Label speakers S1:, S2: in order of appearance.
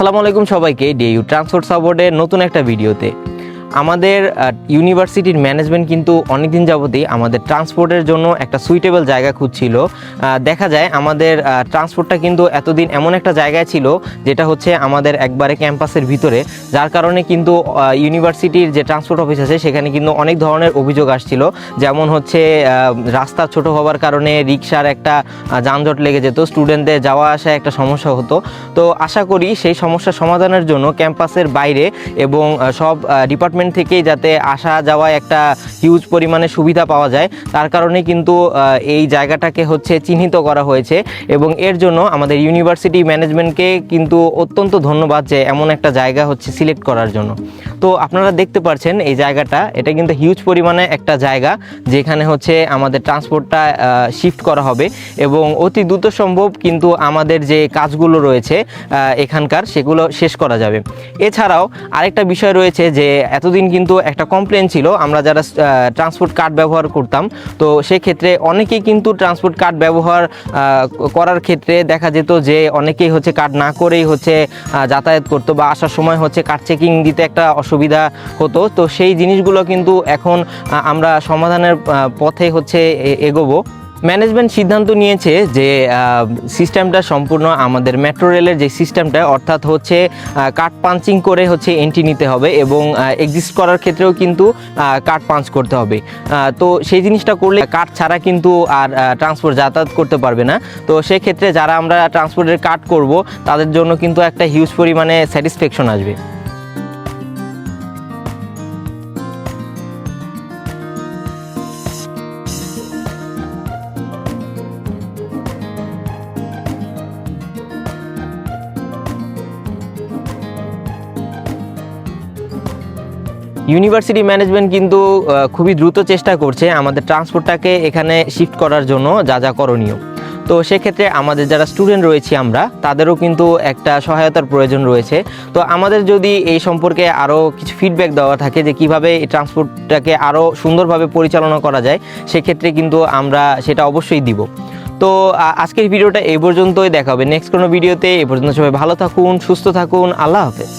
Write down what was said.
S1: আসসালামু আলাইকুম সবাইকে ডিইউ ট্রান্সপোর্ট সাপোর্টের নতুন একটা ভিডিওতে। আমাদের ইউনিভার্সিটির ম্যানেজমেন্ট কিন্তু অনেকদিন যাবতই আমাদের ট্রান্সপোর্টের জন্য একটা সুইটেবল জায়গা খুঁজছিল। দেখা যায় আমাদের ট্রান্সপোর্টটা কিন্তু এতদিন এমন একটা জায়গায় ছিল যেটা হচ্ছে আমাদের একবারে ক্যাম্পাসের ভিতরে, যার কারণে কিন্তু ইউনিভার্সিটির যে ট্রান্সপোর্ট অফিস আছে সেখানে কিন্তু অনেক ধরনের অভিযোগ আসছিল। যেমন হচ্ছে রাস্তা ছোট হওয়ার কারণে রিক্সার একটা যানজট লেগে যেত, স্টুডেন্টদের যাওয়া আসায় একটা সমস্যা হতো। তো আশা করি সেই সমস্যা সমাধানের জন্য ক্যাম্পাসের বাইরে এবং সব ডিপার্টমেন্ট থেকেই যাতে আসা যাওয়ায় একটা হিউজ পরিমাণে সুবিধা পাওয়া যায়, তার কারণে কিন্তু এই জায়গাটাকে হচ্ছে চিহ্নিত করা হয়েছে। এবং এর জন্য আমাদের ইউনিভার্সিটি ম্যানেজমেন্টকে কিন্তু অত্যন্ত ধন্যবাদ যে এমন একটা জায়গা হচ্ছে সিলেক্ট করার জন্য। তো আপনারা দেখতে পাচ্ছেন এই জায়গাটা, এটা কিন্তু হিউজ পরিমাণে একটা জায়গা যেখানে হচ্ছে আমাদের ট্রান্সপোর্টটা শিফট করা হবে এবং অতি দ্রুত সম্ভব কিন্তু আমাদের যে কাজগুলো রয়েছে এখানকার সেগুলো শেষ করা যাবে। এছাড়াও আরেকটা বিষয় রয়েছে যে এতদিন কিন্তু একটা কমপ্লেন ছিল, আমরা যারা ট্রান্সপোর্ট কার্ড ব্যবহার করতাম, তো সেক্ষেত্রে অনেকেই কিন্তু ট্রান্সপোর্ট কার্ড ব্যবহার করার ক্ষেত্রে দেখা যেত যে অনেকেই হচ্ছে কার্ড না করেই হচ্ছে যাতায়াত করতো বা আসার সময় হচ্ছে কার্ড চেকিং দিতে একটা অসুবিধা হতো। তো সেই জিনিসগুলো কিন্তু এখন আমরা সমাধানের পথে হচ্ছে এগোবো। ম্যানেজমেন্ট সিদ্ধান্ত নিয়েছে যে সিস্টেমটা সম্পূর্ণ আমাদের মেট্রো রেলের যে সিস্টেমটা, অর্থাৎ হচ্ছে কার্ড পাঞ্চিং করে হচ্ছে এন্ট্রি নিতে হবে এবং এক্সিস্ট করার ক্ষেত্রেও কিন্তু কার্ড পাঞ্চ করতে হবে। তো সেই জিনিসটা করলে কার্ড ছাড়া কিন্তু আর ট্রান্সপোর্ট যাতায়াত করতে পারবে না। তো সেক্ষেত্রে যারা আমরা ট্রান্সপোর্টের কার্ড করব তাদের জন্য কিন্তু একটা হিউজ পরিমাণে স্যাটিসফ্যাকশন আসবে। ইউনিভার্সিটি ম্যানেজমেন্ট কিন্তু খুবই দ্রুত চেষ্টা করছে আমাদের ট্রান্সপোর্টটাকে এখানে শিফট করার জন্য যা যা করণীয়। তো সেক্ষেত্রে আমাদের যারা স্টুডেন্ট রয়েছি আমরা, তাদেরও কিন্তু একটা সহায়তার প্রয়োজন রয়েছে। তো আমাদের যদি এই সম্পর্কে আরও কিছু ফিডব্যাক দেওয়া থাকে যে কীভাবে এই ট্রান্সপোর্টটাকে আরও সুন্দরভাবে পরিচালনা করা যায়, সেক্ষেত্রে কিন্তু আমরা সেটা অবশ্যই দিব। তো আজকের ভিডিওটা এই পর্যন্তই, দেখা হবে নেক্সট কোনো ভিডিওতে। এ পর্যন্ত সবাই ভালো থাকুন, সুস্থ থাকুন, আল্লাহ হাফেজ।